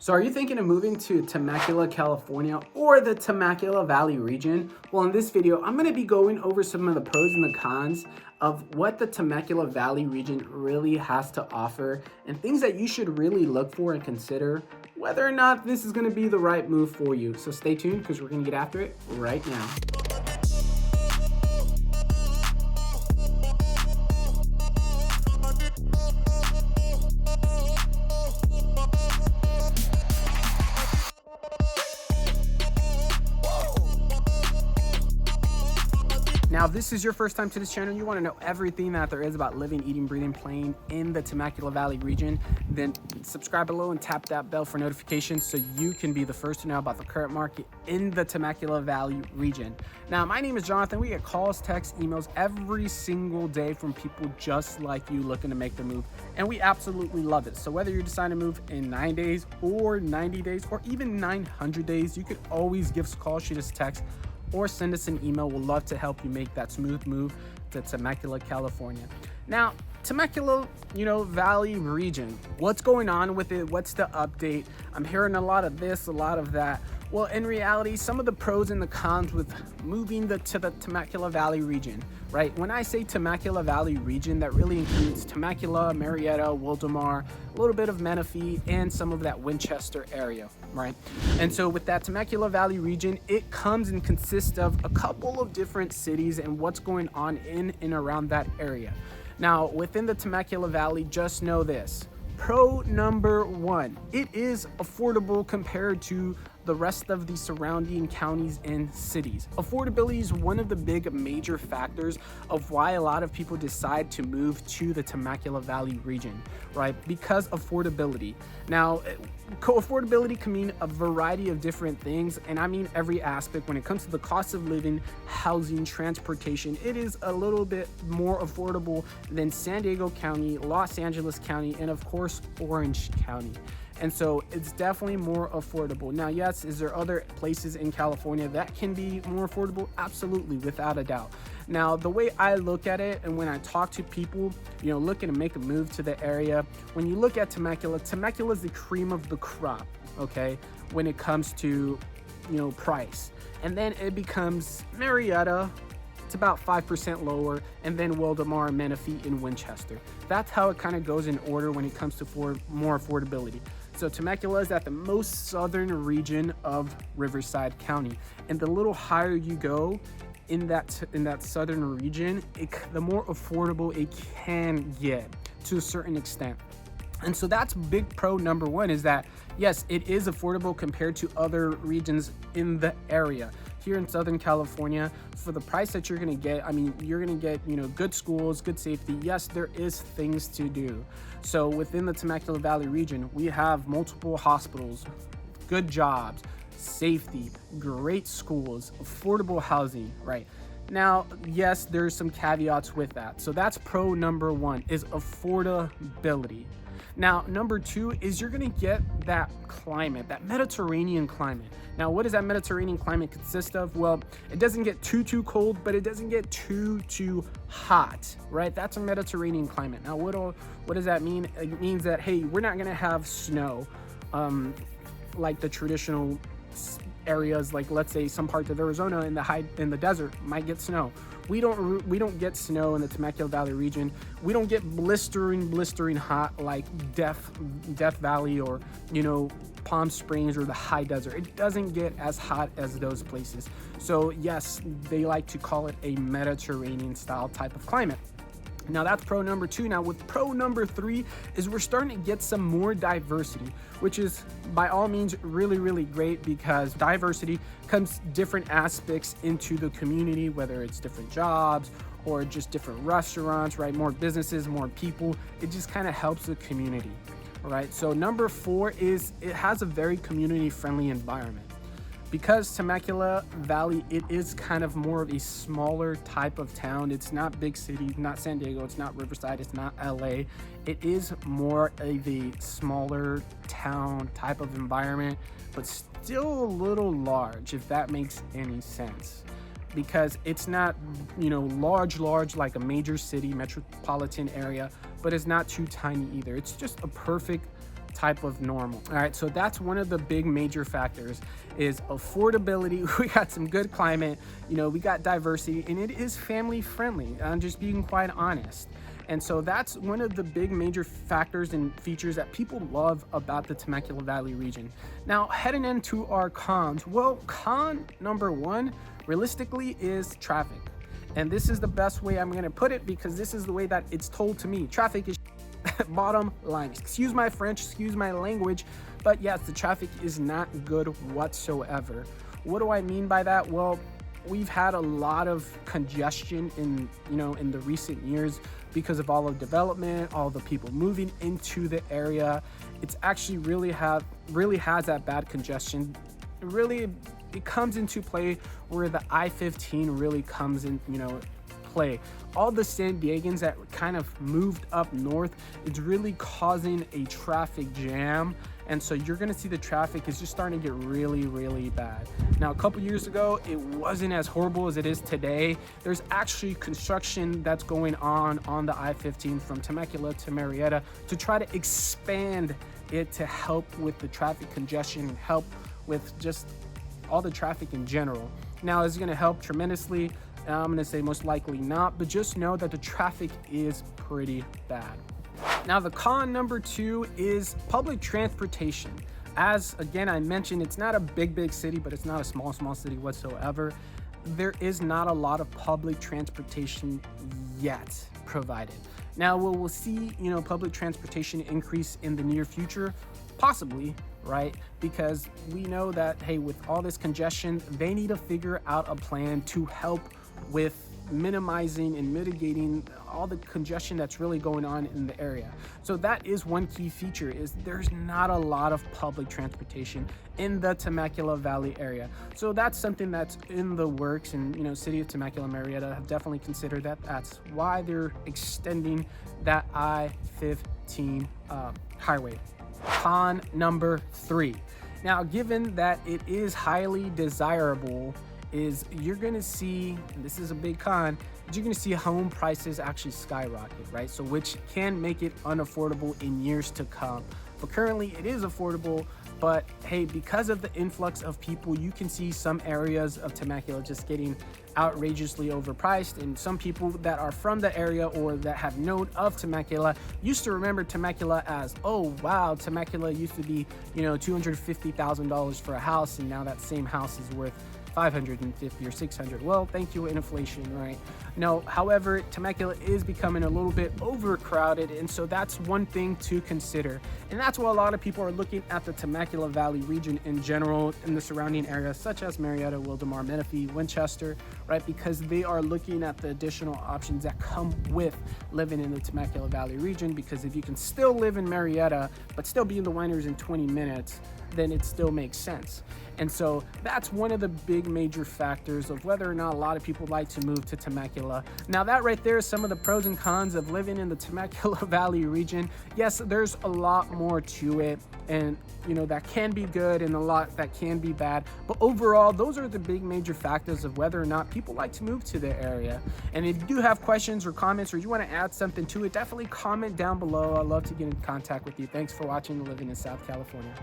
So are you thinking of moving to Temecula, California or the Temecula Valley region? Well, in this video, I'm going to be going over some of the pros and the cons of what the Temecula Valley region really has to offer and things that you should really look for and consider whether or not this is going to be the right move for you. So stay tuned because we're going to get after it right now. Now, if this is your first time to this channel, you want to know everything that there is about living, eating, breathing, playing in the Temecula Valley region, then subscribe below and tap that bell for notifications so you can be the first to know about the current market in the Temecula Valley region. Now, my name is Jonathan. We get calls, texts, emails every single day from people just like you looking to make the move, and we absolutely love it. So whether you're deciding to move in 9 days or 90 days or even 900 days, you could always give us a call, shoot us a text, or send us an email. We'll love to help you make that smooth move to Temecula, California. Now, Temecula, Valley region, what's going on with it? What's the update? I'm hearing a lot of this, a lot of that. Well, in reality, some of the pros and the cons with moving to the Temecula Valley region, right? When I say Temecula Valley region, that really includes Temecula, Marietta, Wildomar, a little bit of Menifee, and some of that Winchester area, right? And so with that Temecula Valley region, it comes and consists of a couple of different cities and what's going on in and around that area. Now, within the Temecula Valley, just know this. Pro number one, it is affordable compared to the rest of the surrounding counties and cities. Affordability is one of the big major factors of why a lot of people decide to move to the Temecula Valley region, right? Because affordability. Now, affordability can mean a variety of different things, and I mean every aspect. When it comes to the cost of living, housing, transportation, it is a little bit more affordable than San Diego County, Los Angeles County, and of course, Orange County. And so it's definitely more affordable. Now, yes, is there other places in California that can be more affordable? Absolutely, without a doubt. Now, the way I look at it, and when I talk to people, looking to make a move to the area, when you look at Temecula, Temecula is the cream of the crop, okay, when it comes to, price. And then it becomes Marietta. It's about 5% lower, and then Wildomar, Menifee, and Winchester. That's how it kind of goes in order when it comes to more affordability. So Temecula is at the most southern region of Riverside County, and the little higher you go in that southern region, the more affordable it can get to a certain extent. And so that's big pro number one, is that yes, it is affordable compared to other regions in the area. Here in Southern California, for the price that you're gonna get, you're gonna get, good schools, good safety. Yes, there is things to do. So within the Temecula Valley region, we have multiple hospitals, good jobs, safety, great schools, affordable housing, right? Now, yes, there's some caveats with that. So that's pro number one, is affordability. Now, number two is you're gonna get that climate, that Mediterranean climate. Now, what does that Mediterranean climate consist of? Well, it doesn't get too cold, but it doesn't get too hot, right? That's a Mediterranean climate. Now, what does that mean? It means that, hey, we're not gonna have snow like the traditional areas, like let's say some parts of Arizona in the desert might get snow. We don't get snow in the Temecula Valley region. We don't get blistering hot like Death Valley or Palm Springs or the high desert. It doesn't get as hot as those places. So yes, they like to call it a Mediterranean style type of climate. Now that's pro number two. Now with pro number three is we're starting to get some more diversity, which is by all means really great, because diversity comes different aspects into the community, whether it's different jobs or just different restaurants, right? More businesses, more people. It just kind of helps the community, right? So number four is it has a very community friendly environment. Because Temecula Valley, it is kind of more of a smaller type of town. It's not big city, not San Diego, it's not Riverside, it's not LA. It is more of a smaller town type of environment, but still a little large, if that makes any sense. Because it's not, large like a major city, metropolitan area, but it's not too tiny either. It's just a perfect type of normal. All right, so that's one of the big major factors is affordability. We got some good climate, we got diversity, and it is family friendly. I'm just being quite honest. And so that's one of the big major factors and features that people love about the Temecula Valley region. Now, heading into our cons, well, con number one, realistically, is traffic. And this is the best way I'm gonna put it because this is the way that it's told to me. Traffic is bottom line. Excuse my French, excuse my language, but yes, the traffic is not good whatsoever. What do I mean by that? Well, we've had a lot of congestion in the recent years because of all of development, all the people moving into the area. It's actually really has that bad congestion. It comes into play where the I-15 really comes in, play. All the San Diegans that kind of moved up north, it's really causing a traffic jam. And so you're gonna see the traffic is just starting to get really, really bad. Now, a couple years ago, it wasn't as horrible as it is today. There's actually construction that's going on the I-15 from Temecula to Murrieta to try to expand it to help with the traffic congestion and help with just all the traffic in general. Now, is it gonna help tremendously? I'm gonna say most likely not, but just know that the traffic is pretty bad. Now, the con number two is public transportation. As again, I mentioned, it's not a big city, but it's not a small city whatsoever. There is not a lot of public transportation yet provided. Now, we'll see, public transportation increase in the near future, possibly, right? Because we know that, hey, with all this congestion, they need to figure out a plan to help with minimizing and mitigating all the congestion that's really going on in the area. So that is one key feature, is there's not a lot of public transportation in the Temecula Valley area. So that's something that's in the works, and city of Temecula and Murrieta have definitely considered that. That's why they're extending that I-15 highway. Con number three. Now, given that it is highly desirable, is you're gonna see, and this is a big con, you're gonna see home prices actually skyrocket, right? So which can make it unaffordable in years to come. But currently it is affordable, but hey, because of the influx of people, you can see some areas of Temecula just getting outrageously overpriced, and some people that are from the area or that have known of Temecula used to remember Temecula as, oh wow, Temecula used to be $250,000 for a house, and now that same house is worth $550 or $600. Well, thank you, inflation, right? No, however, Temecula is becoming a little bit overcrowded, and so that's one thing to consider. And that's why a lot of people are looking at the Temecula Valley region in general, in the surrounding areas such as Murrieta, Wildomar, Menifee, Winchester, right? Because they are looking at the additional options that come with living in the Temecula Valley region. Because if you can still live in Murrieta but still be in the wineries in 20 minutes, then it still makes sense. And so that's one of the big major factors of whether or not a lot of people like to move to Temecula. Now, that right there is some of the pros and cons of living in the Temecula Valley region. Yes, there's a lot more to it, and that can be good and a lot that can be bad, but overall those are the big major factors of whether or not people like to move to the area. And if you do have questions or comments, or you want to add something to it, definitely comment down below. I'd love to get in contact with you. Thanks for watching Living in South California.